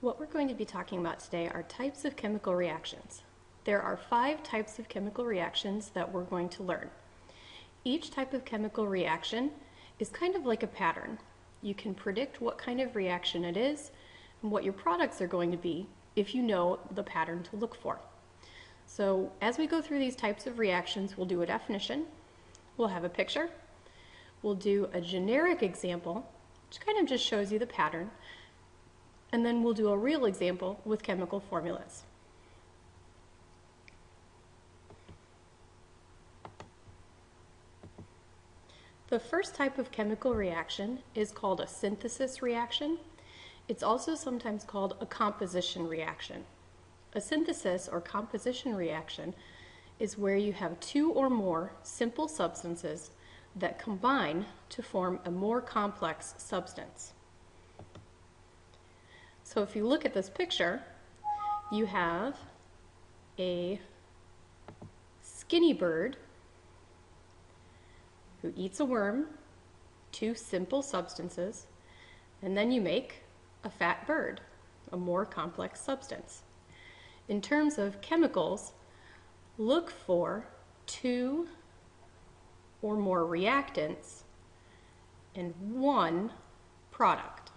What we're going to be talking about today are types of chemical reactions. There are 5 types of chemical reactions that we're going to learn. Each type of chemical reaction is kind of like a pattern. You can predict what kind of reaction it is and what your products are going to be if you know the pattern to look for. So as we go through these types of reactions, we'll do a definition, we'll have a picture, we'll do a generic example, which kind of just shows you the pattern, and then we'll do a real example with chemical formulas. The first type of chemical reaction is called a synthesis reaction. It's also sometimes called a composition reaction. A synthesis or composition reaction is where you have 2 or more simple substances that combine to form a more complex substance. So if you look at this picture, you have a skinny bird who eats a worm, 2 simple substances, and then you make a fat bird, a more complex substance. In terms of chemicals, look for 2 or more reactants and 1 product.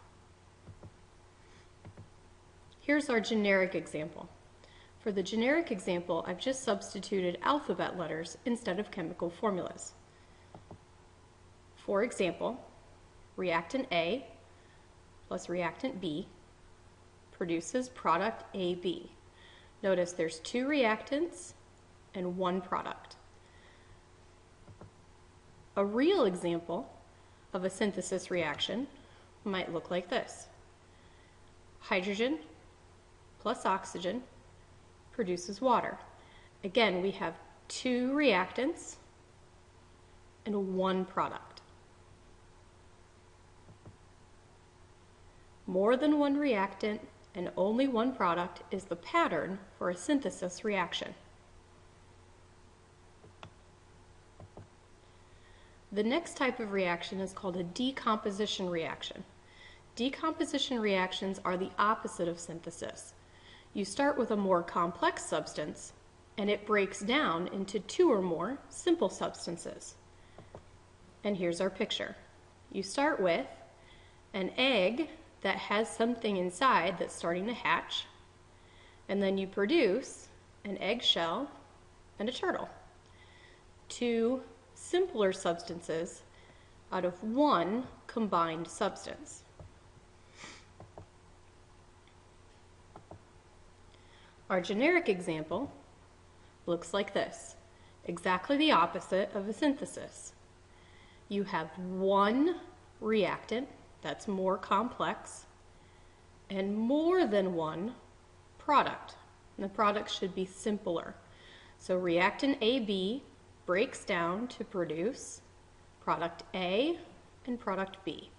Here's our generic example. For the generic example, I've just substituted alphabet letters instead of chemical formulas. For example, reactant A plus reactant B produces product AB. Notice there's 2 reactants and 1 product. A real example of a synthesis reaction might look like this. Hydrogen plus oxygen produces water. Again, we have 2 reactants and 1 product. More than 1 reactant and only 1 product is the pattern for a synthesis reaction. The next type of reaction is called a decomposition reaction. Decomposition reactions are the opposite of synthesis. You start with a more complex substance, and it breaks down into 2 or more simple substances. And here's our picture. You start with an egg that has something inside that's starting to hatch, and then you produce an eggshell and a turtle. 2 simpler substances out of 1 combined substance. Our generic example looks like this, exactly the opposite of a synthesis. You have 1 reactant that's more complex and more than 1 product. And the product should be simpler. So reactant AB breaks down to produce product A and product B.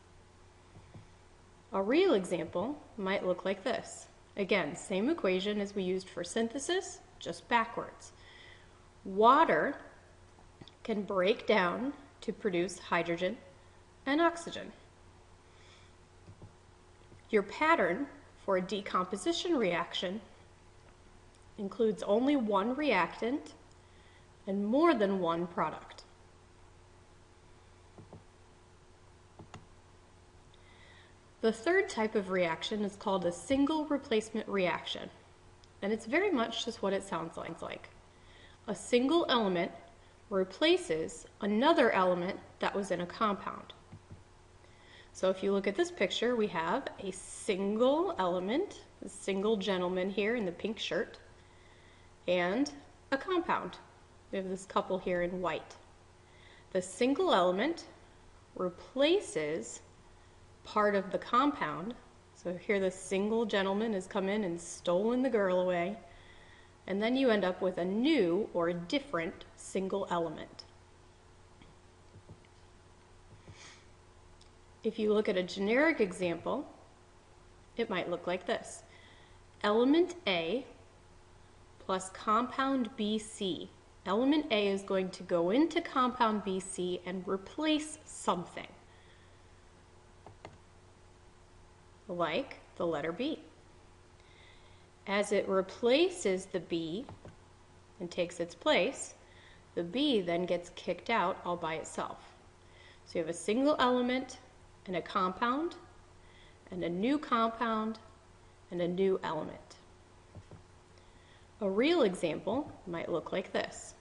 A real example might look like this. Again, same equation as we used for synthesis, just backwards. Water can break down to produce hydrogen and oxygen. Your pattern for a decomposition reaction includes only 1 reactant and more than 1 product. The third type of reaction is called a single replacement reaction, and it's very much just what it sounds like. A single element replaces another element that was in a compound. So if you look at this picture, we have a single element, a single gentleman here in the pink shirt, and a compound. We have this couple here in white. The single element replaces part of the compound. So here the single gentleman has come in and stolen the girl away, and then you end up with a new or a different single element. If you look at a generic example, it might look like this. Element A plus compound BC. Element A is going to go into compound BC and replace something, like the letter B. As it replaces the B and takes its place, the B then gets kicked out all by itself. So you have a single element and a compound, and a new compound, and a new element. A real example might look like this.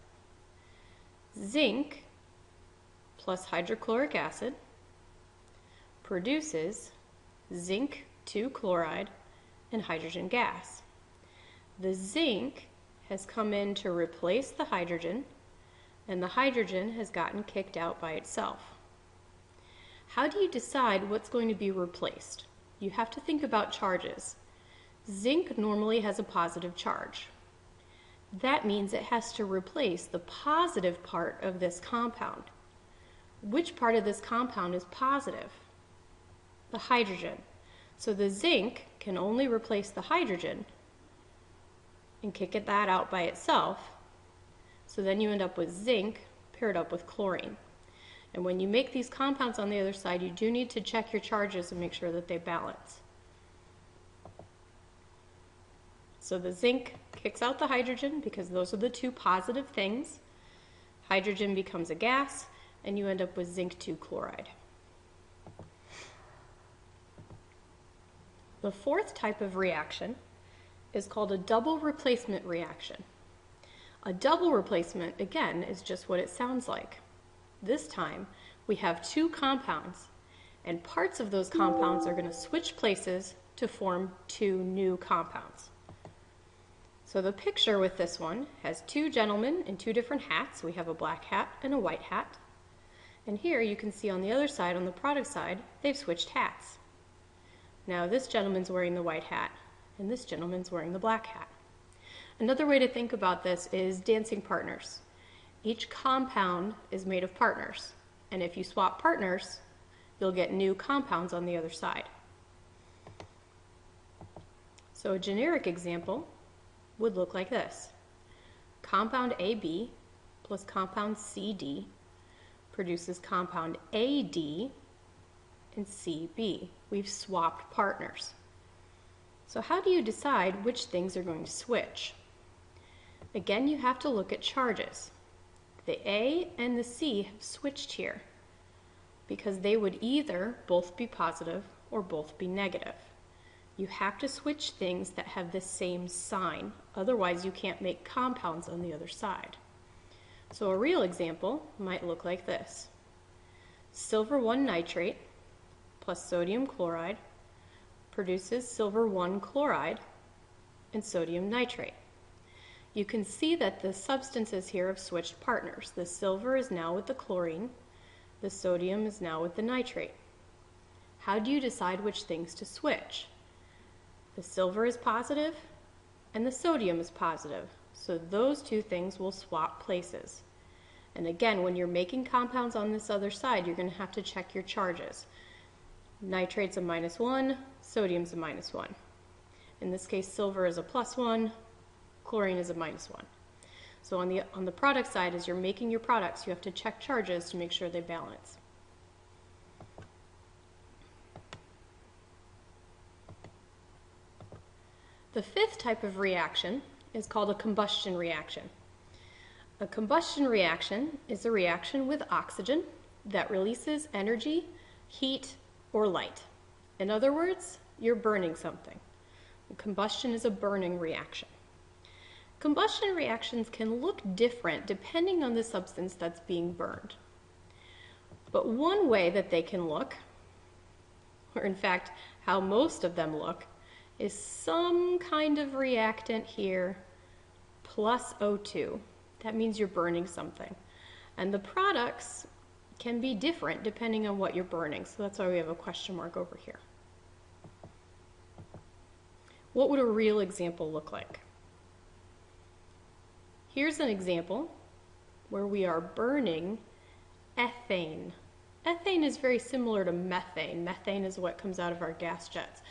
Zinc plus hydrochloric acid produces zinc 2 chloride and hydrogen gas. The zinc has come in to replace the hydrogen, and the hydrogen has gotten kicked out by itself. How do you decide what's going to be replaced? You have to think about charges. Zinc normally has a positive charge. That means it has to replace the positive part of this compound. Which part of this compound is positive? The hydrogen. So the zinc can only replace the hydrogen and kick that out by itself. So then you end up with zinc paired up with chlorine. And when you make these compounds on the other side, you do need to check your charges and make sure that they balance. So the zinc kicks out the hydrogen because those are the two positive things. Hydrogen becomes a gas, and you end up with zinc 2 chloride. The fourth type of reaction is called a double replacement reaction. A double replacement, again, is just what it sounds like. This time, we have two compounds, and parts of those compounds are going to switch places to form two new compounds. So the picture with this one has two gentlemen in two different hats. We have a black hat and a white hat. And here you can see on the other side, on the product side, they've switched hats. Now this gentleman's wearing the white hat, and this gentleman's wearing the black hat. Another way to think about this is dancing partners. Each compound is made of partners, and if you swap partners, you'll get new compounds on the other side. So a generic example would look like this. Compound AB plus compound CD produces compound AD and CB. We've swapped partners. So how do you decide which things are going to switch? Again, you have to look at charges. The A and the C have switched here because they would either both be positive or both be negative. You have to switch things that have the same sign, otherwise you can't make compounds on the other side. So a real example might look like this. Silver 1 nitrate plus sodium chloride produces silver 1 chloride and sodium nitrate. You can see that the substances here have switched partners. The silver is now with the chlorine, the sodium is now with the nitrate. How do you decide which things to switch? The silver is positive and the sodium is positive, so those two things will swap places. And again, when you're making compounds on this other side, you're going to have to check your charges. Nitrate's a -1, sodium's a -1. In this case, silver is a +1, chlorine is a -1. So on the product side, as you're making your products, you have to check charges to make sure they balance. The fifth type of reaction is called a combustion reaction. A combustion reaction is a reaction with oxygen that releases energy, heat, or light. In other words, you're burning something. Combustion is a burning reaction. Combustion reactions can look different depending on the substance that's being burned. But one way that they can look, or in fact, how most of them look, is some kind of reactant here plus O2. That means you're burning something. And the products can be different depending on what you're burning, so that's why we have a question mark over here. What would a real example look like? Here's an example where we are burning ethane. Ethane is very similar to methane. Methane is what comes out of our gas jets.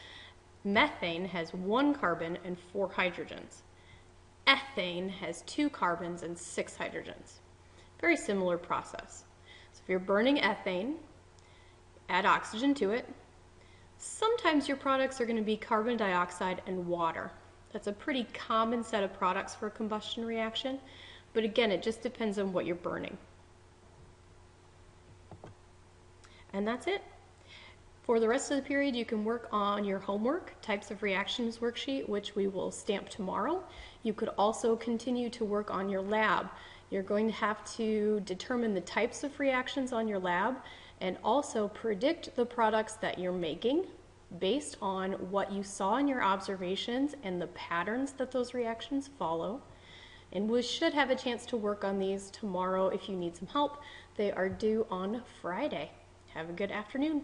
Methane has 1 carbon and 4 hydrogens. Ethane has 2 carbons and 6 hydrogens. Very similar process. So if you're burning ethane, add oxygen to it. Sometimes your products are going to be carbon dioxide and water. That's a pretty common set of products for a combustion reaction, but again, it just depends on what you're burning. And that's it. For the rest of the period, you can work on your homework, types of reactions worksheet, which we will stamp tomorrow. You could also continue to work on your lab. You're going to have to determine the types of reactions on your lab and also predict the products that you're making based on what you saw in your observations and the patterns that those reactions follow. And we should have a chance to work on these tomorrow if you need some help. They are due on Friday. Have a good afternoon.